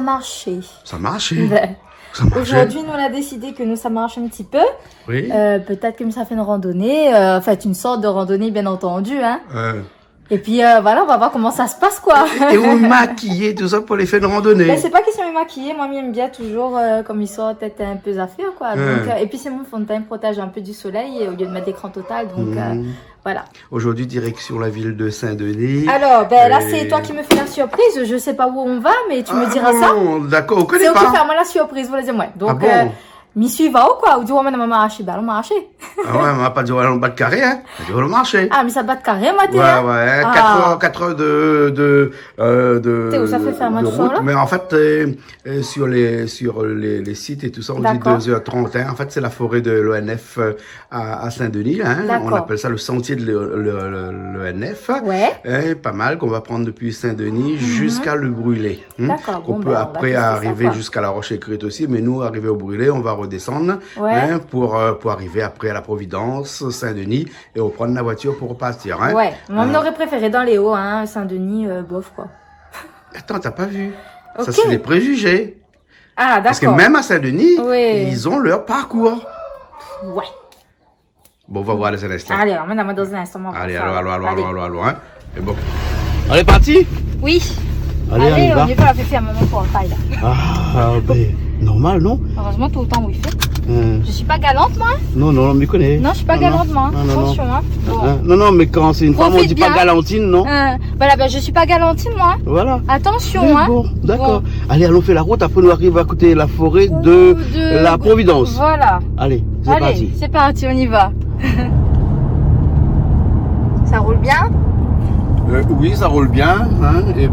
marché. Ça marche. Ouais. Ça marche. Aujourd'hui, nous, on a décidé que nous, ça marche un petit peu. Oui. Peut-être que ça fait une randonnée, une sorte de randonnée, bien entendu, hein. Et puis, voilà, on va voir comment ça se passe, quoi. Et vous maquillez tout ça pour les faire de randonnée. Ben, c'est pas question de maquiller. Moi, j'aime bien toujours, comme ils sont, peut-être un peu affaires, quoi. Donc, et puis, c'est mon fond de teint protège un peu du soleil, au lieu de mettre d'écran total. Donc, voilà. Aujourd'hui, direction la ville de Saint-Denis. Alors, ben là, c'est toi qui me fais la surprise. Je sais pas où on va, mais tu me diras ça. D'accord, on connaît pas. C'est ok, pas. faire-moi la surprise, vous les moi. Donc, m'y suivra ou quoi? Ou du moment où on m'a arraché, ben, on m'a arraché. Ah ouais, on va pas dire on bat de carré, hein. On va dire le marché. Ah, mais ça bat de carré, ma tête. Ouais, ouais. 4 heures de où ça fait faire, moi, tout ça, là? Mais en fait, sur les sites et tout ça, on dit 2h30, hein. En fait, c'est la forêt de l'ONF à Saint-Denis, hein. On appelle ça le sentier de l'ONF. Ouais. Et pas mal qu'on va prendre depuis Saint-Denis jusqu'à le Brûlé. D'accord. On peut après arriver jusqu'à la Roche-Écrite aussi, mais nous, arriver au Brûlé, on va redescendre, hein, pour arriver après à la Providence, Saint-Denis, et on prend la voiture pour repartir, hein. Ouais. Moi, on aurait préféré dans les hauts, hein, Saint-Denis, bof, quoi. Attends, t'as pas vu? Okay. Ça, c'est des préjugés. Ah, d'accord. Parce que même à Saint-Denis, ils ont leur parcours. Ouais. Bon, on va voir les instants. Allez, emmène-moi dans un instant. Allez, allons, hein. Et bon. On est parti? Oui. Allez, on y va. On y va, faire un moment pour le taille, là. Ah, ben, normal, non? Heureusement, tout le temps où il fait. Je suis pas galante, moi? Non, on me connaît. Non, je suis pas galante, moi. Attention, hein. Bon. Non, mais quand c'est une femme, on dit pas galantine, non? Voilà, ben, je suis pas galantine, moi. Voilà. Attention, hein. Bon, d'accord. Bon. Allez, allons faire la route. Après, nous arrivons à côté de la forêt de la Providence. Voilà. Allez, c'est parti. C'est parti, on y va. Ça roule bien? Oui, ça roule bien, hein. Et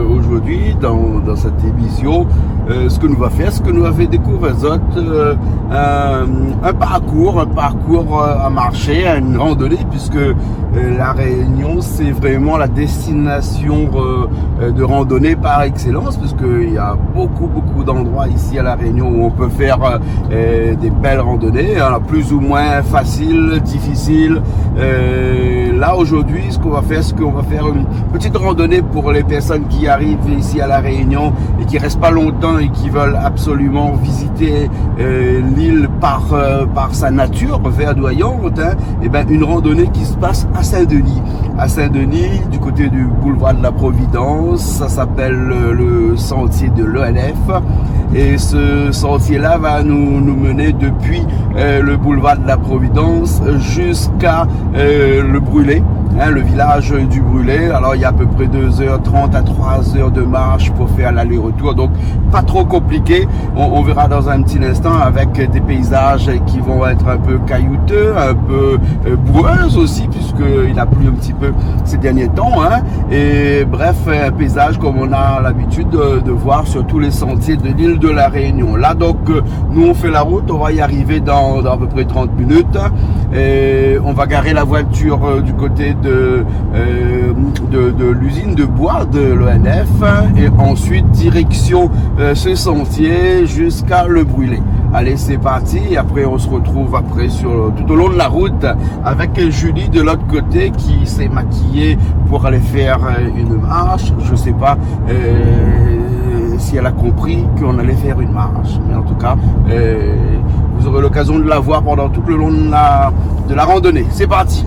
aujourd'hui, dans cette émission, ce que nous va faire, ce que nous va faire découvrir un parcours à marcher, une randonnée, puisque la Réunion, c'est vraiment la destination de randonnée par excellence, puisqu'il y a beaucoup d'endroits ici à la Réunion où on peut faire des belles randonnées, hein, plus ou moins faciles, difficiles. Là aujourd'hui, ce qu'on va faire, une petite randonnée pour les personnes qui arrivent ici à la Réunion et qui restent pas longtemps et qui veulent absolument visiter l'île par sa nature verdoyante, hein. Et une randonnée qui se passe à Saint-Denis. À Saint-Denis, du côté du boulevard de la Providence, ça s'appelle le sentier de l'ONF. Et ce sentier-là va nous mener depuis le boulevard de la Providence jusqu'à le Brûlé, hein, le village du Brûlé. Alors il y a à peu près 2h30 à 3h de marche pour faire l'aller-retour, donc pas trop compliqué. On verra dans un petit instant avec des paysages qui vont être un peu caillouteux, un peu boueux aussi, puisqu'il a plu un petit peu ces derniers temps, hein. Et bref, un paysage comme on a l'habitude de voir sur tous les sentiers de l'île de la Réunion. Là donc nous on fait la route, on va y arriver dans à peu près 30 minutes et on va garer la voiture du côté de l'usine de bois de l'ONF et ensuite direction ce sentier jusqu'à le Brûlé. Allez, c'est parti, et après on se retrouve tout au long de la route avec Julie de l'autre côté qui s'est maquillée pour aller faire une marche. Je sais pas si elle a compris qu'on allait faire une marche, mais en tout cas vous aurez l'occasion de la voir pendant tout le long de la randonnée. C'est parti.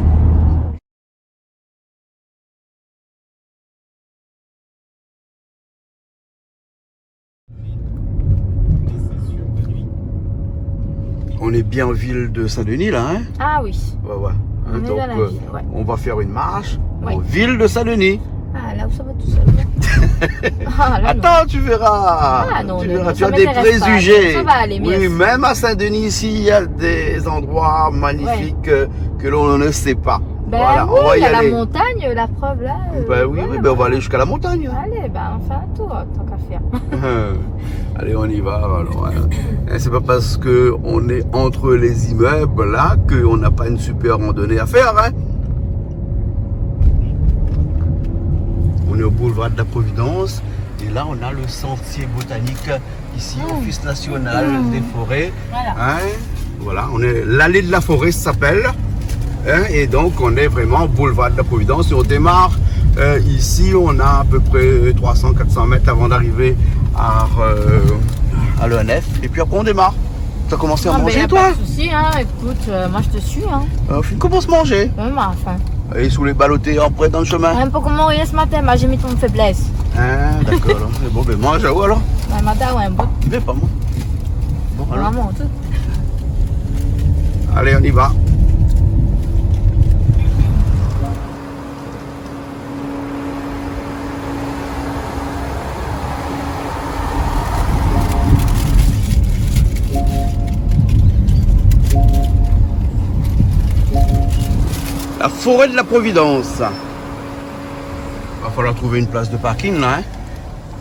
On est bien en ville de Saint-Denis là, hein? Ah oui. Ouais. On est dans la ville, ouais. On va faire une marche en ville de Saint-Denis. Ah, là où ça va tout seul. Ah, là, attends, tu verras. Ah, non, tu verras. Non, tu as des préjugés. Ça va aller, mais oui, même à Saint-Denis ici, il y a des endroits magnifiques que l'on ne sait pas. Ben voilà, oui, on va y aller. La montagne, la preuve là. Oui, on va aller jusqu'à la montagne. Allez, on fait un tour, tant qu'à faire. Allez, on y va. Alors, c'est pas parce qu'on est entre les immeubles là qu'on n'a pas une super randonnée à faire, hein. On est au boulevard de la Providence et là on a le sentier botanique ici, Office national des forêts. Voilà. Hein, voilà, on est l'allée de la forêt, ça s'appelle. Hein, et donc on est vraiment au boulevard de la Providence et on démarre ici, on a à peu près 300-400 mètres avant d'arriver à l'ENF. Et puis après on démarre. Tu as commencé à manger toi? Pas de soucis, hein. Écoute, moi je te suis. Hein. Commence à manger. Enfin. Et sous les ballottés après dans le chemin. Un peu comment on ce matin, moi j'ai mis ton faiblesse. Ah, d'accord. Bon, ben moi j'avoue alors. Ouais, matin, ouais, un bout. Mais pas moi. Bon, alors. Vraiment, tout. Allez, on y va. La forêt de la Providence. Va falloir trouver une place de parking là. Hein.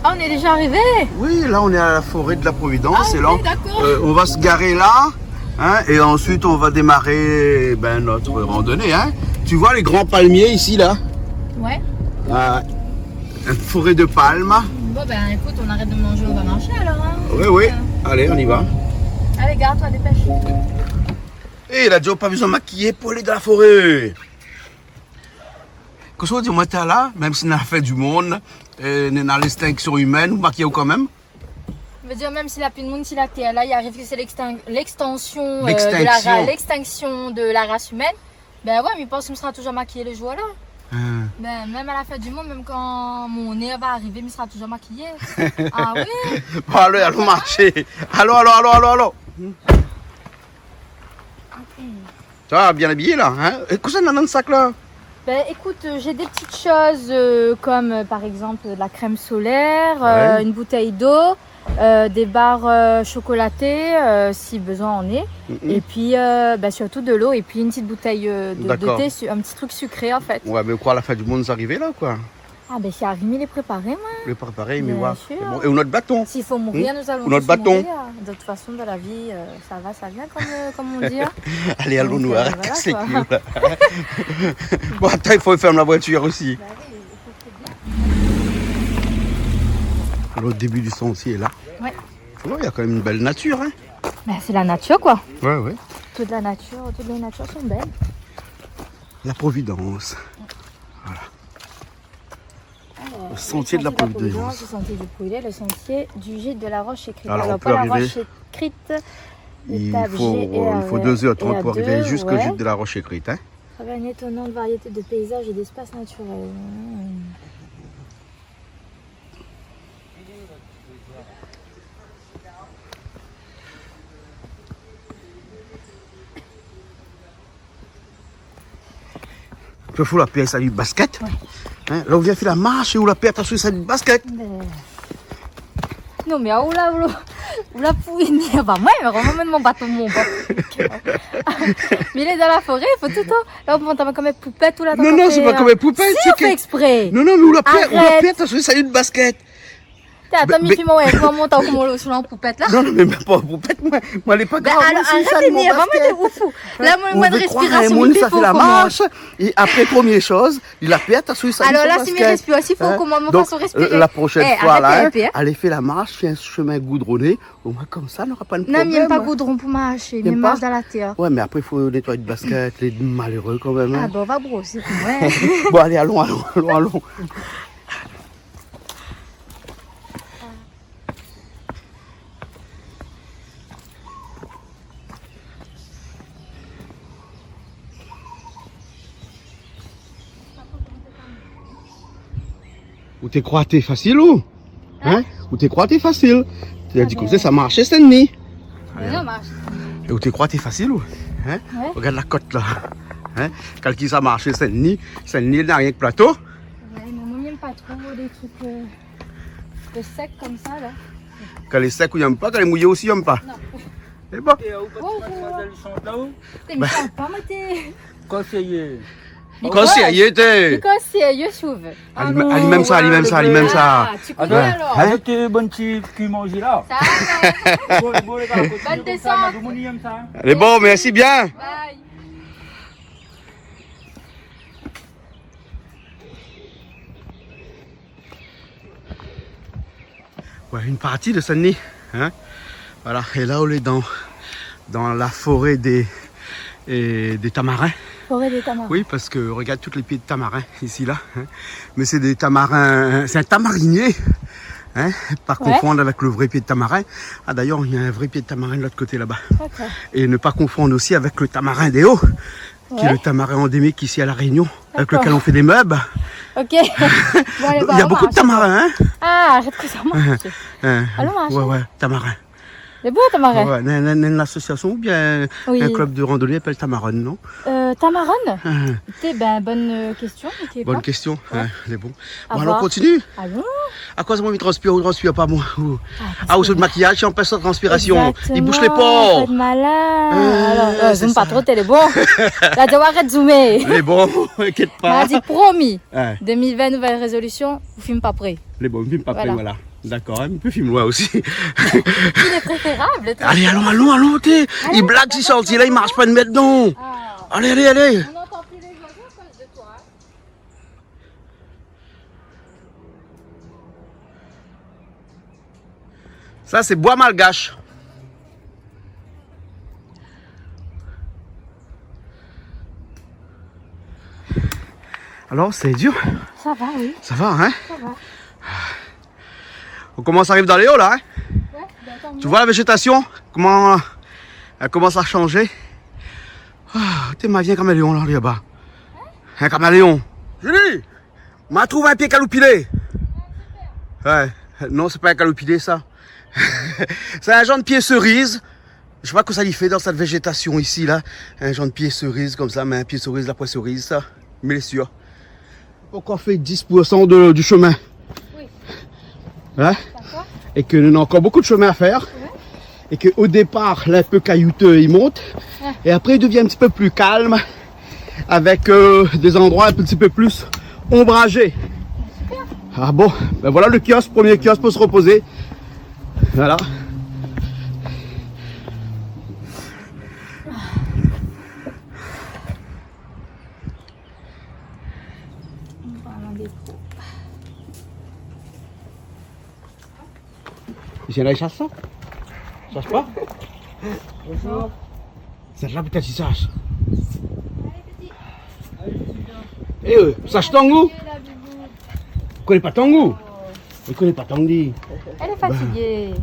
Ah, on est déjà arrivé? Oui, là on est à la forêt de la Providence. Ah, et là, oui, d'accord. on va se garer là. Hein, et ensuite on va démarrer notre randonnée. Hein. Tu vois les grands palmiers ici là? Ouais. Une forêt de palmes. Bon ben écoute, on arrête de manger, on va marcher alors. Hein. Oui, oui. Allez, on y va. Allez, garde-toi, dépêche. Et il a déjà pas besoin de maquiller pour aller dans la forêt. Qu'est-ce que tu dis, t'es là, même si on a fait du monde, on est dans l'extinction humaine, vous maquillez quand même? Je veux dire, même s'il n'y a plus de monde, s'il a été là, il arrive que c'est l'extinction de la race humaine. Ben ouais, mais je pense qu'il sera toujours maquillé le jour là. Ben, même à la fin du monde, même quand mon nez va arriver, il sera toujours maquillé. Ah oui? Bon, allons marcher. Allons. Ça va, bien habillé là, hein? Et qu'est-ce qu'on a dans le sac là? Ben écoute, j'ai des petites choses comme par exemple de la crème solaire, Ouais. une bouteille d'eau, des barres chocolatées si besoin en est, et puis surtout de l'eau et puis une petite bouteille de thé, un petit truc sucré en fait. Ouais, mais quoi, la fin du monde, c'est arrivé là quoi? Ah ben c'est arrivé les préparer moi. Le préparer, mais Bien ouais. sûr. Bon, et notre bâton? S'il faut mourir, nous allons Notre tous bâton. mourir. De toute façon, de la vie, ça va, ça vient, comme on dit. Hein. Allez, allons nous, Donc, arrête, voilà, casse les quoi. couilles, là. Bon, attends, il faut fermer la voiture aussi. Bah oui, il faut bien. Alors, au début du sentier est là. Ouais. Tu vois, il y a quand même une belle nature, hein? Ben, c'est la nature quoi. Ouais. Toute la nature, toutes les natures sont belles. La Providence. Alors, Le sentier de la Providence. Le sentier du Pouillet, le sentier du gîte de la Roche écrite. Alors, on pas peut la arriver. Roche écrite. Il étape faut, G et il faut R, 2h30 et pour A2, arriver jusqu'au ouais. gîte de la Roche écrite, hein? À travers une étonnante variété de paysages et d'espaces naturels. Tu fous la pièce à du basket. Ouais. Hein? Là, on vient faire la marche et où la pièce à du basket. Non mais où la pouille, bah moi il me remet mon bâton mon mais il est dans la forêt, il faut tout le temps. Là on prend comme une poupette ou là. Non, c'est pas comme une poupette. Si on fait exprès. Non, mais où la pièce à du basket. Attends, mais fais-moi comment monter comme sur la poupette là. Non, mais même pas poupette, moi elle est pas grave. Alors arrête de dire, vraiment de fou. Là moi de respiration, il ça fait la marche et après première chose, il a pièce à ça. Alors là si mes respirations, il faut comment mon façon respirer. La prochaine fois là, allez faire la marche, faire un chemin goudronné, au moins comme ça, on n'aura pas de problème. Non, mais il pas goudron pour marcher, il marche dans la terre. Ouais, mais après il faut nettoyer le basket, les malheureux quand même. Ah bon, on va brosser. Ouais. Bon allez, allons. Ou t'es crois t'es facile ou? Hein? Ou t'es crois t'es facile? Tu as dit comme ça marchait Saint-Denis. Ça marche. Et où t'es crois t'es facile ou? Hein? Ouais. Regarde la côte là. Hein? Quand qui ça marchait Saint-Denis, Saint-Denis n'a rien que plateau. Ouais, mais moi j'aime pas trop des trucs de sec comme ça là. Quand les secs, il n'aime pas, quand les mouillés aussi, il n'aime pas. Non. Et bon. T'es méchant, pas moi t'es. Conseiller. Conseiller, t'es. Du conseil, je trouve. Même ça. Ah, tu connais Ouais. alors. Hein? Avec tes bonnes petits qui mangent là. Ça va. Bonne descente. Allez, bon, merci bien. Bye. Ouais, une partie de Saint-Denis. Hein? Voilà, et là, on est dans la forêt des tamarins. Forêt des tamarins. Oui, parce que regarde tous les pieds de tamarins ici, là. Hein. Mais c'est des tamarins, c'est un tamarinier. Hein, pas confondre avec le vrai pied de tamarin. Ah d'ailleurs, il y a un vrai pied de tamarin de l'autre côté là-bas. Okay. Et ne pas confondre aussi avec le tamarin des Hauts, qui est le tamarin endémique ici à La Réunion, avec lequel on fait des meubles. Ok. Bon, allez, il y a beaucoup de tamarins, hein. Ah, arrête que ça marche. Allons marcher. Ouais, tamarin. C'est beau, tamarin. Ouais, une association ou bien un club de randonnée appelle Tamaron, non? Tamaron bonne question. Bonne question, elle est bon. Bon, voir. alors on continue. Allons. À quoi ça m'a mis transpire ou transpire pas moi? Ou sur le maquillage, si on passe sans transpiration. Exactement, Il bouge les pores. Pas de malin. Alors, zoom pas trop, t'es bon. Là, tu vas arrêter de zoomer. Elle est bon, inquiète pas. On a dit promis. 2020, nouvelle résolution, vous filmez pas près. Elle est bon, filme pas près, voilà. D'accord, hein, mais peut filmer loin aussi. Il est préférable. Allez, allons, t'es. Il blague si sorti là, il marche pas de mettre dedans. Allez. On n'entend plus les oiseaux à cause de toi. Ça, c'est bois malgache. Alors, c'est dur? Ça va, oui. Ça va, hein? Ça va. On commence à arriver dans les hauts, là, hein? Ouais, tu vois la végétation? Comment elle commence à changer? T'es ma viens caméléon, là, là-bas. Un caméléon. Julie! M'a trouvé un pied calopilé. Ouais. Non, c'est pas un calopilé, ça. C'est un genre de pied cerise. Je sais pas quoi ça lui fait dans cette végétation ici, là. Un genre de pied cerise, comme ça, mais un pied cerise, la poisse cerise, ça. Mais il est sûr. Pourquoi fait 10% du chemin? Oui. Hein? Et que nous avons encore beaucoup de chemin à faire. Ouais. Et qu'au départ, là, un peu caillouteux, il monte. Ouais. Et après, il devient un petit peu plus calme. Avec des endroits un petit peu plus ombragés. Super. Ah bon, ben voilà le kiosque, premier kiosque pour se reposer. Voilà. C'est là, il chasse ça? Chasse pas? Bonjour. C'est là peut-être il chasse. Eh sache Tango? Il connaît pas Tango? Il connaît pas Tanguy. Elle est fatiguée.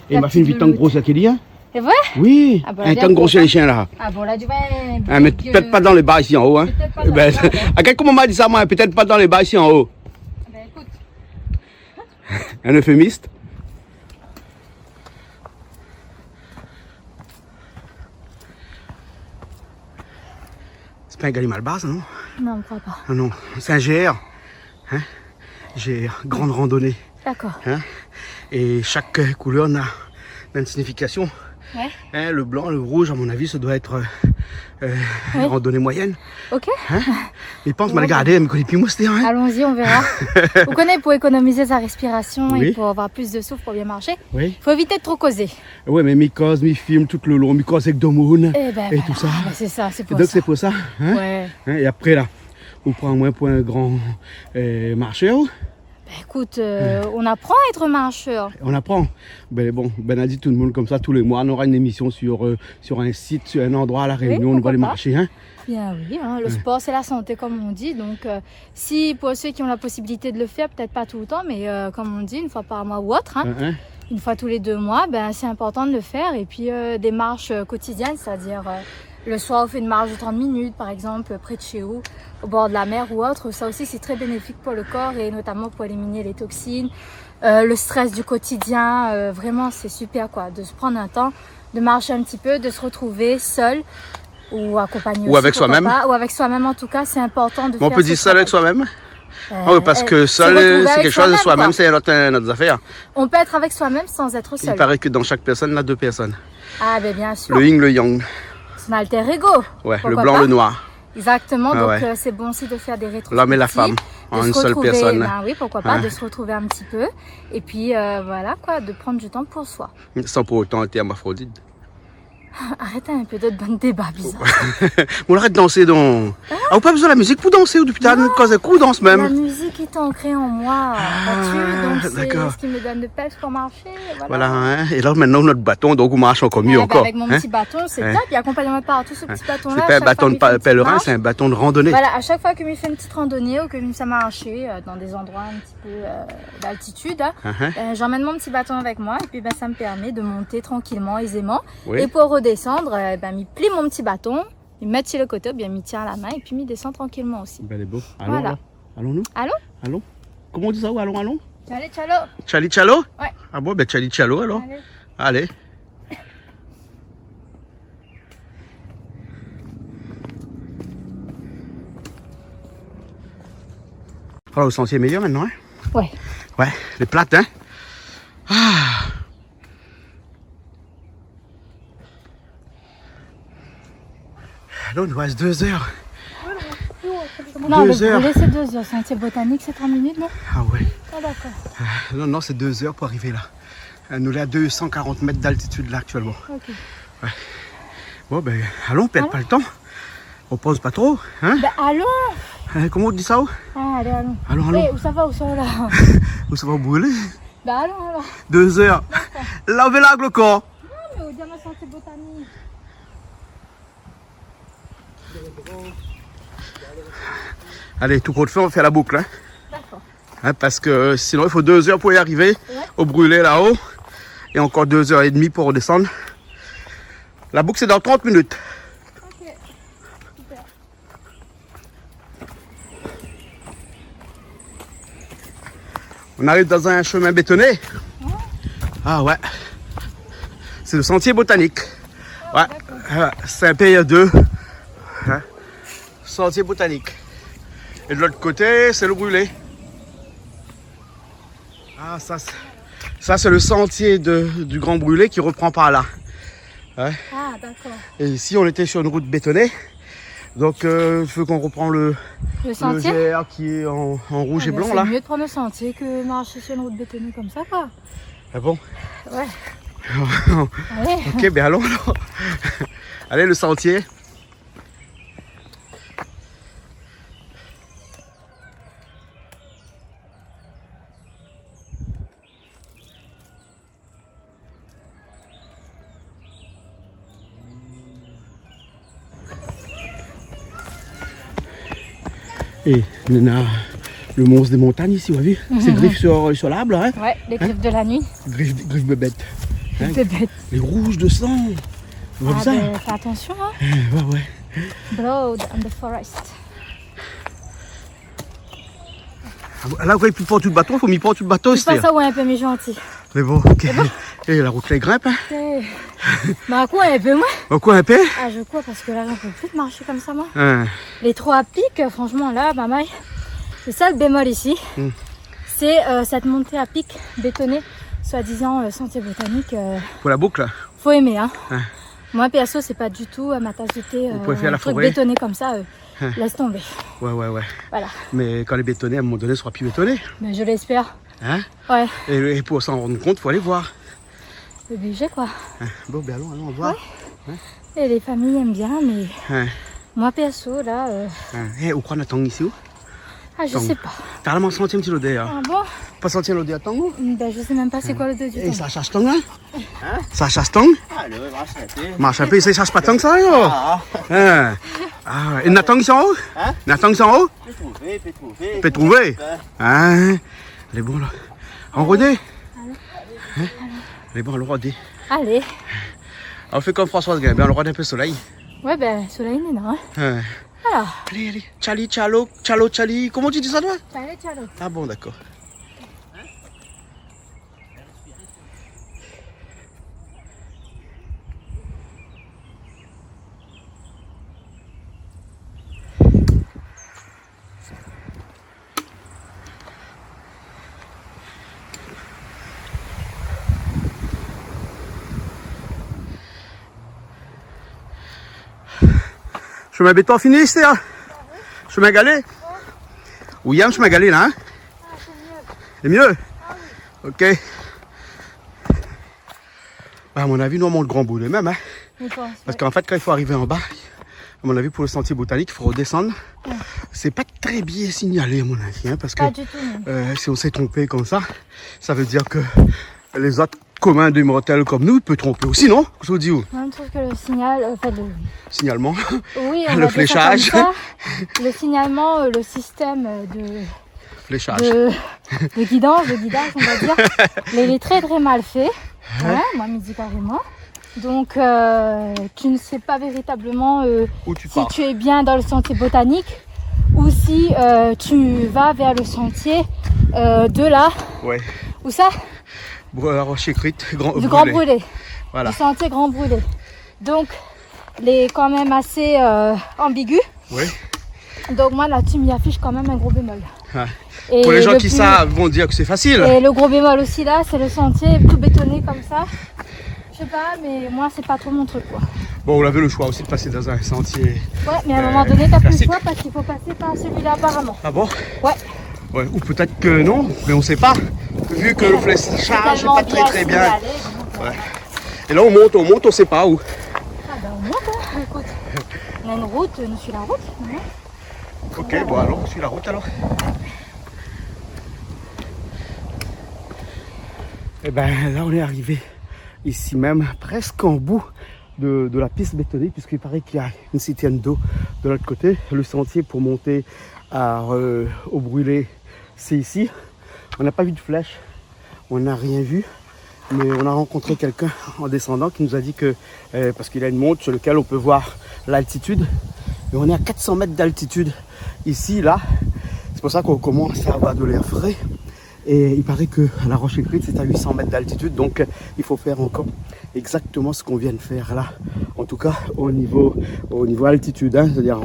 Et il m'a fait une vie de grosse à Kelly, hein? C'est vrai? Oui, un tango gros chez les chiens là. Ah bon, là du vin. Mais peut-être pas dans les bas ici en haut, hein? À quel moment m'a dit ça, moi? Peut-être pas dans les bas ici en haut. Ben écoute. Un euphémiste? C'est pas un Gallimal basse, non? Non, je crois pas. Ah non, c'est un GR. Hein? GR, grande randonnée. D'accord. Hein? Et chaque couleur a une signification. Ouais. Hein, le blanc, le rouge, à mon avis, ça doit être une randonnée moyenne. Ok. Hein? Il pense me regarder, elle me connaît plus moi, c'était hein? Allons-y, on verra. Vous connaissez, pour économiser sa respiration et pour avoir plus de souffle pour bien marcher, il faut éviter de trop causer. Oui, mais mi-cause, mi-film, tout le long, mi-cause avec d'hormones et tout ça. Ben c'est ça, c'est pour donc ça. c'est pour ça. Hein? Ouais. Hein? Et après, là, on prend moins pour un grand marcheur. Ben écoute, on apprend à être marcheur. On apprend. Ben bon, Ben a dit tout le monde comme ça, tous les mois, on aura une émission sur un site, sur un endroit à La Réunion, on va aller marcher. Hein? Bien oui, hein, le sport c'est la santé comme on dit, donc si pour ceux qui ont la possibilité de le faire, peut-être pas tout le temps, mais comme on dit, une fois par mois ou autre, hein, une fois tous les 2 mois, ben, c'est important de le faire. Et puis des marches quotidiennes, c'est-à-dire le soir on fait une marche de 30 minutes par exemple, près de chez vous, au bord de la mer ou autre, ça aussi c'est très bénéfique pour le corps et notamment pour éliminer les toxines, le stress du quotidien, vraiment c'est super quoi, de se prendre un temps, de marcher un petit peu, de se retrouver seul. Ou accompagné ou avec soi-même. Ou avec soi-même en tout cas, c'est important de on faire peut dire seul avec soi-même parce que seul c'est quelque chose de soi-même, c'est notre affaire. On peut être avec soi-même sans être seul. Il paraît que dans chaque personne, il y a 2 personnes. Ah ben bien sûr. Le yin, le yang. Son alter ego. Ouais, le blanc, le noir. Exactement, donc c'est bon aussi de faire des rétrospectives. L'homme et la femme en une seule personne. Ben oui, pourquoi pas, de se retrouver un petit peu. Et puis voilà quoi, de prendre du temps pour soi. Sans pour autant être hermaphrodite. Arrêtez un peu d'autres bons débats bizarres. On arrête de danser donc. Ah, pas besoin de la musique pour danser ou depuis tard, quand c'est cool, danse même. La musique est ancrée en moi, donc c'est ce qui me donne de peps pour marcher. Voilà, hein. Et là maintenant notre bâton, donc on marche encore mieux encore. Avec mon petit bâton, c'est top, il accompagne-moi par tout ce petit bâton-là. C'est pas un bâton de pèlerin, c'est un bâton de randonnée. Voilà, à chaque fois que je fais une petite randonnée ou que je me fais marcher dans des endroits un petit peu peu d'altitude, j'emmène mon petit bâton avec moi et puis ça me permet de monter tranquillement, aisément. Oui. Et pour redescendre, m'y plie mon petit bâton, il met sur le côté, bien m'y tient à la main et puis m'y descend tranquillement aussi. Ben, elle est beau. Allons, voilà. Allons-nous? Allons. Comment on dit ça? Allons, allons. Chali chalo. Chali chalo? Ouais. Ah bon, ben chali chalo alors. Allez. Alors, le sentier est meilleur maintenant, hein? Ouais. Ouais, les plates, hein? Ah. Là, il nous reste 2 heures. Non, le brûlé, c'est 2 heures. Sentier botanique, c'est 30 minutes, non? Ah ouais. Ah, d'accord. Non, c'est 2 heures pour arriver là. Nous, on est à 240 mètres d'altitude là actuellement. Ok. Ouais. Bon, ben, allons, perd pas le temps. On pose pas trop, hein? Ben, allons! Comment on dit ça? Ah, allez, allons. Allons. Hey, où ça va là? Où ça va brûler? Ben, allons, alors. 2 heures. Lavez la le corps. Non, mais au diamant sentier botanique. Allez, tout compte fait, on va faire la boucle. Hein? D'accord. Hein, parce que sinon, il faut 2 heures pour y arriver au brûlé là-haut. Et encore 2h30 pour redescendre. La boucle, c'est dans 30 minutes. Ok, super. On arrive dans un chemin bétonné. Ah ouais. C'est le sentier botanique. Ouais. C'est un PE2. Hein? Sentier botanique. Et de l'autre côté, c'est le brûlé. Ah, ça c'est le sentier du Grand Brûlé qui reprend par là. Ouais. Ah, d'accord. Et ici, on était sur une route bétonnée. Donc, il faut qu'on reprend le sentier GR qui est en rouge et blanc là. C'est mieux de prendre le sentier que marcher sur une route bétonnée comme ça, quoi. Ah bon? Ouais. Allez. Ok, ben allons alors. Allez, le sentier. Et on a le monstre des montagnes ici, vous avez vu? C'est griffes sur l'arbre, hein? Ouais, les griffes de la nuit. Griffes bébêtes. Hein? Bébêtes. Les rouges de sang. Vous voyez ça? Fais attention, hein? Ouais. Blood on the forest. Là, vous voyez plus prendre tout le bateau, il faut m'y prendre tout le bateau. C'est pas ça, ouais, un peu mes gentil. Mais bon, ok. Et la route, là, grimpe, hein? Bah, quoi, un peu, moi? Quoi, un peu? Ah, je crois, parce que là, j'en peux plus de marcher comme ça, moi. Hein. Les 3 pics, franchement, là, bah, c'est ça le bémol ici. C'est cette montée à pic bétonnée, soi-disant sentier botanique. Pour la boucle, là? Faut aimer, hein. Moi, perso, c'est pas du tout ma tasse de thé. Vous pouvez faire la truc forêt bétonné comme ça, laisse tomber. Ouais. Voilà. Mais quand les bétonnés, à un moment donné, sera plus bétonné. Mais je l'espère. Hein? Ouais. Et pour s'en rendre compte, il faut aller voir. Obligé, quoi. Bon, ben allons, on va voir. Et les familles aiment bien, mais moi, perso, là... Où croit Nathan ici où? Ah, je sais pas. T'as vraiment senti un petit l'odeur. Ah bon? Pas senti l'odeur à Tango? Ben, je sais même pas c'est quoi l'odeur du Et temps. ça chasse Tango, hein? Ça chasse Tango? Marche un peu, ça chasse pas tant que ça, là. Et Nathan, ils sont en haut? Nathan, ils sont en haut? Peut trouver. Elle est bon, là. En rodé? Elle est bon, le rodé. Allez. On fait comme Françoise Gainsbourg, on le rôde un peu soleil. Ouais, ben, soleil, mais non, hein. Alors. Allez. Chali, chali. Comment tu dis ça, toi? Chalo. Ah bon, d'accord. Chemin béton fini ici, hein? Chemin galé? Oui, il y a un chemin galé là, hein? C'est mieux? Ok. Bah, à mon avis, nous on monte le Grand Brûlé même, hein? Parce qu'en fait, quand il faut arriver en bas, à mon avis, pour le sentier botanique, il faut redescendre. C'est pas très bien signalé, à mon avis, hein? Parce que si on s'est trompé comme ça, ça veut dire que les autres communs de mortels comme nous peut tromper aussi, non? Qu'est-ce que vous dites? Moi, je trouve que le signal, signalement, oui, le fléchage, ça, le signalement, le système de guidage, on va dire. Il est très très mal fait. Ouais, moi, me dit carrément. Donc, tu ne sais pas véritablement si tu es bien dans le sentier botanique ou si tu vas vers le sentier de là. Ouais. Où ça? La Roche-Écrite, du Grand Brûlé. Voilà. Le sentier Grand Brûlé. Donc, il est quand même assez ambigu. Oui. Donc, moi, là, tu m'y affiches quand même un gros bémol. Ouais. Pour les gens qui savent, vont dire que c'est facile. Et le gros bémol aussi, là, c'est le sentier tout bétonné comme ça. Je sais pas, mais moi, c'est pas trop mon truc, quoi. Bon, on avait le choix aussi de passer dans un sentier. Ouais, mais à un moment donné, t'as plus le choix parce qu'il faut passer par celui-là, apparemment. Ah bon? Ouais. Ouais. Ou peut-être que non, mais on sait pas. Vu que le fléchage n'est pas très bien. Ouais. Et là, on monte, on sait pas où. Ah ben, on monte, hein. Écoute. On a une route, on suit la route. Ouais. Ok, bon, alors, on suit la route alors. Et ben là, on est arrivé ici même, presque en bout de la piste bétonnée, puisqu'il paraît qu'il y a une citerne d'eau de l'autre côté. Le sentier pour monter au brûlé, c'est ici. On n'a pas vu de flèche, on n'a rien vu, mais on a rencontré quelqu'un en descendant qui nous a dit que, parce qu'il y a une montre sur laquelle on peut voir l'altitude, et on est à 400 mètres d'altitude ici, là. C'est pour ça qu'on commence à avoir de l'air frais. Et il paraît que la Roche-Écrite, c'est à 800 mètres d'altitude, donc il faut faire encore exactement ce qu'on vient de faire là. En tout cas, au niveau altitude, hein, c'est-à-dire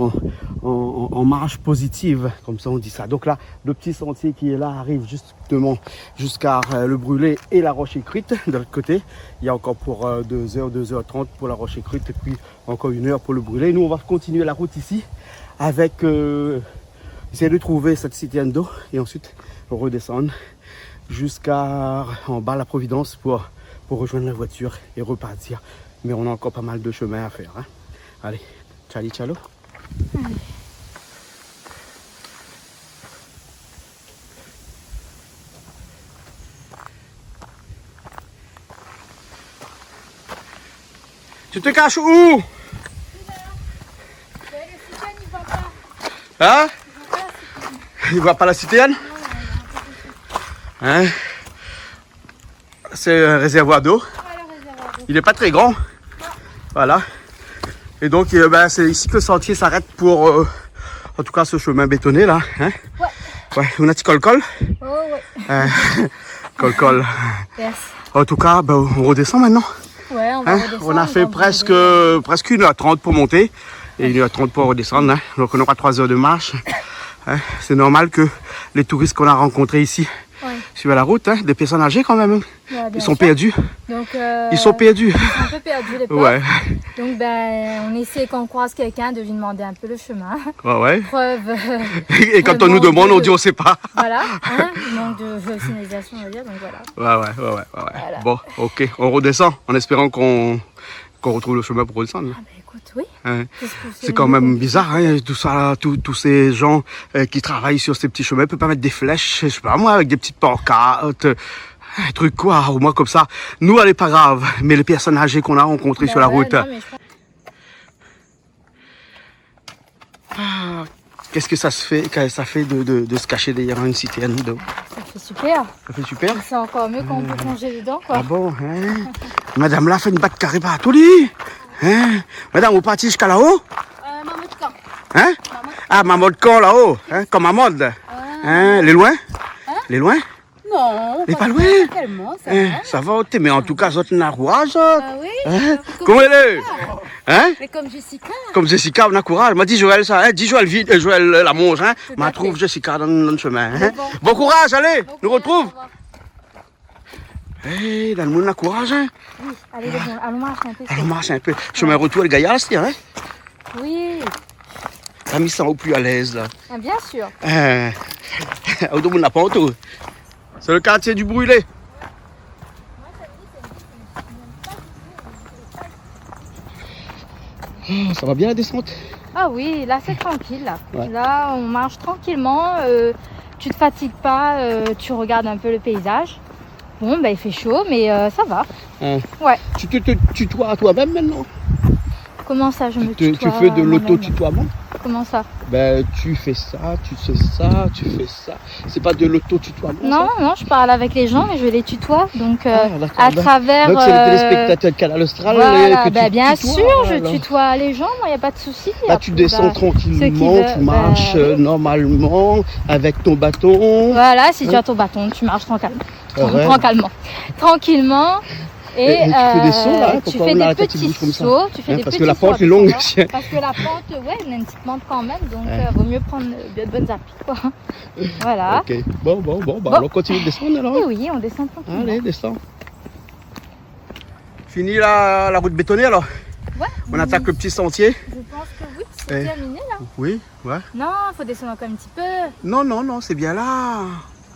en marche positive, comme ça on dit ça. Donc là, le petit sentier qui est là arrive justement jusqu'à le brûlé et la Roche-Écrite. De l'autre côté, il y a encore pour 2h, 2h30 pour la Roche-Écrite et puis encore 1 heure pour le brûlé. Nous, on va continuer la route ici avec... essayer de trouver cette citerne d'eau et ensuite redescendre jusqu'à en bas la Providence pour rejoindre la voiture et repartir. Mais on a encore pas mal de chemin à faire. Hein. Allez, ciao, ciao. Allez. Tu te caches où? Hein? Il voit pas la citerne? Hein? C'est un réservoir d'eau. Il n'est pas très grand. Voilà. Et donc, c'est ici que le sentier s'arrête pour, en tout cas, ce chemin bétonné là. Hein? Ouais. On a petit col-col. Oh, ouais. Col-col. Yes. En tout cas, on redescend maintenant. Ouais, on va redescendre. On a fait presque 1h30 pour monter et 1h30 pour redescendre. Hein? Donc, on aura 3 heures de marche. Hein? C'est normal que les touristes qu'on a rencontrés ici suivent la route, hein? Des personnes âgées quand même. Ouais, ils sont perdus. Donc, ils sont perdus. Ils sont un peu perdus, les pauvres. Ouais. Donc, on essaie quand on croise quelqu'un de lui demander un peu le chemin. Ouais. Preuve. Et quand on nous demande, on dit on sait pas. Voilà. Hein? Manque de signalisation, on va dire. Donc voilà. Ouais. Voilà. Bon, ok. On redescend en espérant qu'on retrouve le chemin pour redescendre. Ah, écoute, oui. Hein. C'est quand même bizarre, hein, tout ça, tous ces gens qui travaillent sur ces petits chemins, peuvent pas mettre des flèches, je sais pas moi, avec des petites pancartes, un truc quoi, au moins comme ça. Nous, elle est pas grave, mais les personnes âgées qu'on a rencontrées sur la route. Non, qu'est-ce que ça fait de se cacher derrière une citerne d'eau? Ça fait super. Ça fait super. C'est encore mieux quand on peut plonger dedans, quoi. Ah bon, hein? Madame là fait une batte carrée par tout lit. Hein? Madame, vous partez jusqu'à là-haut? Maman de camp. Hein? Ah, maman de camp là-haut, hein? Comme à mode. Hein? Les loin? Les loin? Non. Les pas loin? Tellement, ça hein? va. Ça va, mais en tout cas, ça a courage. Ah oui? Hein? Comment elle est? Hein? Mais comme Jessica. Comme Jessica, on a courage. M'a dit Joël ça, hein? Dis Joël vite, Joël la mange, hein? M'a trouve Jessica dans le chemin. Hein? Bon courage, allez, nous retrouve. Hey, dans le monde, on a courage, hein? Oui, allons marcher un peu. Allons marcher un peu. Chemin retour, le gaillard, c'est hein? Oui. T'as mis ça au plus à l'aise, là. Ah, bien sûr. Au monde n'a pas tout. C'est le quartier du Brûlé. Ça va bien la descente? Ah oui, là c'est tranquille. Là, ouais. Là on marche tranquillement. Tu te fatigues pas, tu regardes un peu le paysage. Bon, il fait chaud, mais ça va. Ouais. Tu te tutoies à toi-même maintenant? Comment ça, je me tutoie? Tu fais de l'auto-tutoiement? Comment ça? Ben, tu fais ça, tu fais ça, tu fais ça. C'est pas de l'auto-tutoiement? Non, non, je parle avec les gens et je les tutoie. Donc, d'accord. à travers. Donc, c'est le téléspectateur de Canal Austral voilà, que tu bien tutoies, sûr, je alors. tutoie les gens, moi, il n'y a pas de souci. Là, tu descends tranquillement, veulent, tu marches normalement avec ton bâton. Voilà, si tu as ton bâton, tu marches tranquillement. Ouais. Tranquillement. Et tu fais des sauts là, tu fais des petits sauts, tu fais des parce petits que la pente sauts est longue. parce que la pente, ouais, on a une petite pente quand même, donc vaut mieux prendre de bonnes appuis, quoi. Voilà. Ok, bon, alors on continue de descendre alors. Oui, on descend tranquillement. Allez, descends. Fini la route bétonnée alors? Ouais. On attaque le petit sentier? Je pense que oui, c'est terminé là. Oui, ouais. Non, il faut descendre encore un petit peu. Non, c'est bien là.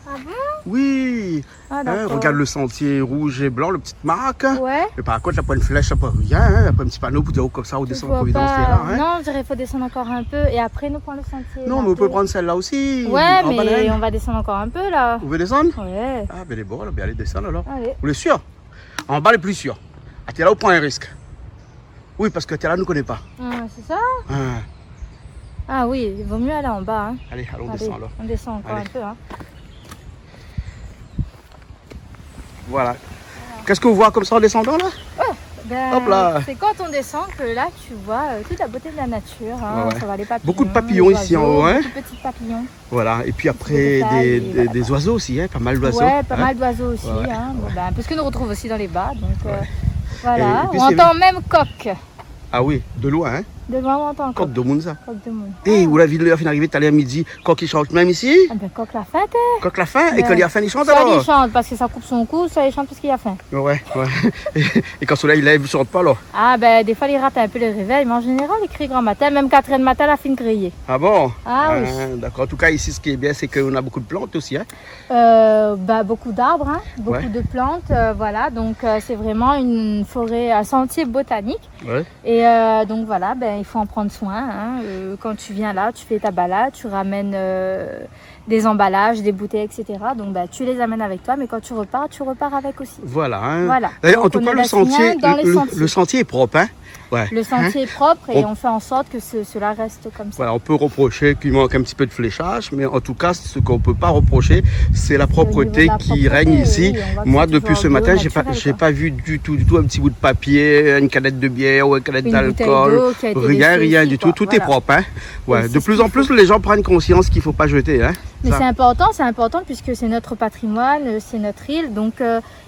Ah bon? Oui. Ah, d'accord. Regarde le sentier rouge et blanc, le petite marque. Ouais. Mais par contre, il n'y a pas une flèche, il n'y a pas rien. Il n'y a pas un petit panneau pour dire comme ça, on descend en Providence. Là, non, je dirais qu'il faut descendre encore un peu et après nous prendre le sentier. Non, mais on peut prendre celle-là aussi. Ouais, mais on va descendre encore un peu là. Vous voulez descendre? Ouais. Ah, ben les bon, bien allez descendre alors. Allez. Vous êtes sûr? En bas, les plus sûrs. Ah, t'es là, on prend un risque. Oui, parce que t'es là, on ne connaît pas. Ah, c'est ça? Ah. Ah oui, il vaut mieux aller en bas. Hein. Allez, on descend alors. On descend encore un peu. Hein. Voilà. Qu'est-ce que vous voyez comme ça en descendant là? Hop là. C'est quand on descend que là tu vois toute la beauté de la nature. Hein. Ouais. Ça va les papillons. Beaucoup de papillons ici en haut. Hein? Beaucoup de petits papillons. Voilà. Et puis après des oiseaux aussi, hein? Pas mal d'oiseaux. Ouais, pas mal d'oiseaux aussi. Ouais. Hein. Bon, parce que nous retrouvons aussi dans les bas. Donc voilà. Et puis, on entend même coq. Ah oui, de loin. Hein? De loin on entend Coq de Mounza. Coq de Mounza. Et où la ville est arrivée tout à l'heure midi, coq il chante même ici? Ah ben, coq la fête. Coq la faim? Et quand il a faim, il chante Soit alors? il chante parce que ça coupe son cou, soit il chante parce qu'il a faim. Ouais. Et quand le soleil lève, il chante pas alors? Ah ben des fois il rate un peu le réveil, mais en général il crie grand matin, même 4h du matin la fin de crier. Ah bon? Ah oui. D'accord. En tout cas, ici, ce qui est bien, c'est qu'on a beaucoup de plantes aussi. Hein? Beaucoup d'arbres, hein, beaucoup de plantes, voilà. Donc c'est vraiment une forêt, un sentier botanique. Ouais. Et donc voilà, il faut en prendre soin. Hein. Quand tu viens là, tu fais ta balade, tu ramènes des emballages, des bouteilles, etc. Donc tu les amènes avec toi, mais quand tu repars avec aussi. Voilà. Hein. Voilà. D'ailleurs, en tout cas, le sentier est propre. Hein. Ouais. Le sentier est propre et on fait en sorte que cela reste comme ça. Voilà, on peut reprocher qu'il manque un petit peu de fléchage, mais en tout cas, ce qu'on ne peut pas reprocher, c'est la propreté qui règne ici. Oui, moi, depuis ce matin, j'ai pas vu du tout un petit bout de papier, une canette de bière ou une canette d'alcool. Rien du tout. Tout est propre. Hein. Ouais. De plus en plus, les gens prennent conscience qu'il ne faut pas jeter. Hein. Mais c'est important puisque c'est notre patrimoine, c'est notre île. Donc,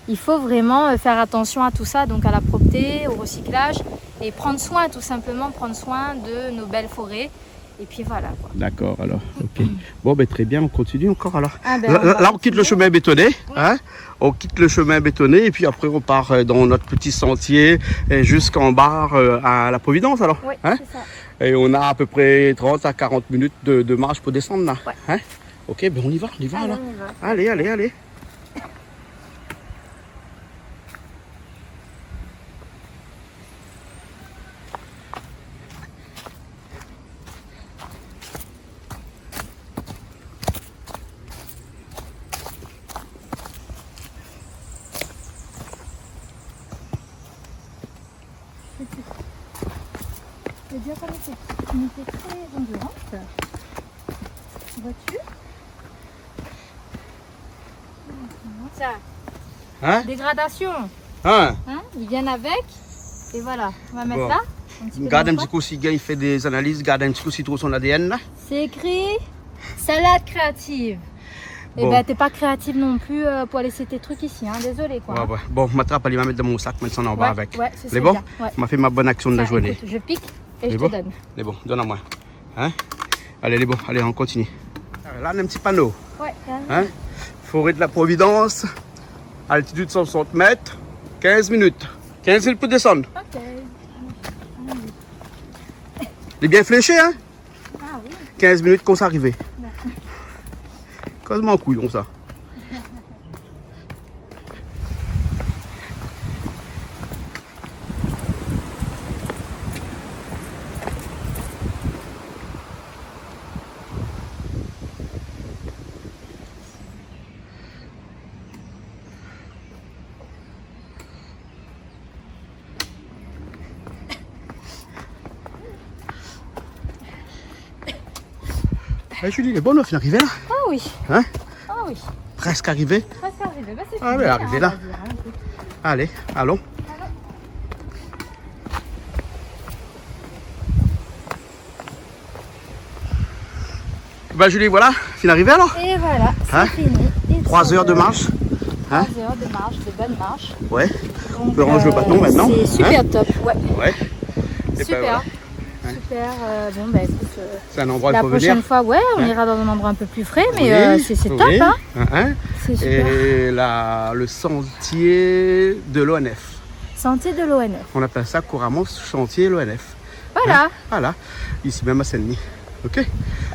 il faut vraiment faire attention à tout ça, donc à la propreté, au recyclage et prendre soin, tout simplement, prendre soin de nos belles forêts. Et puis voilà. D'accord, alors. Ok. Bon, très bien, on continue encore alors. Là, on quitte le chemin bétonné. Hein? On quitte le chemin bétonné et puis après, on part dans notre petit sentier jusqu'en bas à la Providence alors. Oui, hein? c'est ça. Et on a à peu près 30 à 40 minutes de marche pour descendre là. Ouais. Hein? Ok, on y va alors. Allez. C'est bien comme c'est une unité très endurante. Vois-tu? Ça. Hein? Dégradation. Hein? Ils viennent avec. Et voilà. On va mettre là. Garde un petit coup si il fait des analyses, garde un petit coup s'il trouve son ADN là. C'est écrit salade créative. Bon. Et t'es pas créative non plus pour laisser tes trucs ici, hein. Désolé quoi. Ouais. Bon, je m'attrape à aller mettre dans mon sac, mettre ça en bas avec. Ouais, c'est Les bon? Ouais. Je m'a fait ma bonne action de la journée. Écoute, je pique et Les je bon? te donne. Les bons, donne à moi. Hein? Allez, les bons, allez, on continue. Là, on a un petit panneau. Ouais, hein? Forêt de la Providence, altitude 160 mètres, 15 minutes. 15 minutes pour descendre. Ok. Il est bien fléché, hein? Ah oui. 15 minutes qu'on s'arrive. Quasiment en couillon, ça. Bah, Julie, elle est bonne, on est arrivé là. Ah oui. Hein? Ah oui. Presque arrivé. Presque arrivé. Bah, c'est Ah fini, oui, arrivé là. vas-y, hein, écoute. Allez, allons. Bah Julie, voilà, fin arrivé alors. Et voilà, c'est Hein? fini. 3 heures de marche. 3 Hein? heures de marche, de bonne marche. Ouais. Donc, On peut ranger le bâton maintenant. C'est super Hein? top, ouais. Ouais. Et Super. ben, voilà. Super. Bon, bah écoute, C'est un endroit où il la faut prochaine venir. fois, ouais, on Hein? ira dans un endroit un peu plus frais, mais Oui, c'est top, oui. hein. Hein? C'est super. Et le sentier de l'ONF. Sentier de l'ONF. On appelle ça couramment chantier l'ONF. Voilà. Voilà. Ici même à Saint-Denis. Ok.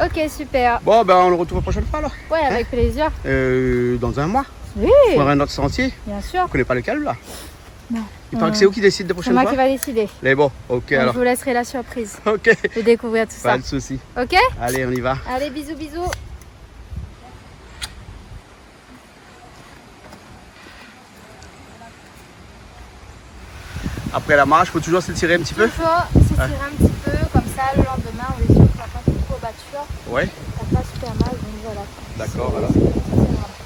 Ok, super. Bon, ben on le retrouve la prochaine fois alors. Ouais, avec plaisir. Dans un mois. Oui, Pour un autre sentier. bien sûr. On connaît pas lequel là. Non. Il paraît que c'est où qui décide la C'est prochaine moi fois. qui va décider. Mais bon, ok Donc, alors. je vous laisserai la surprise Ok. de découvrir tout ça. Pas de souci. Ok? Allez, on y va. Allez, bisous, bisous. Après la marche, faut toujours s'étirer un petit peu. Toujours s'étirer un petit peu, comme ça, le lendemain, on est sûr qu'on n'a pas trop de courbatures. Ouais. Ça passe super mal, donc voilà. D'accord, C'est- alors. c'est un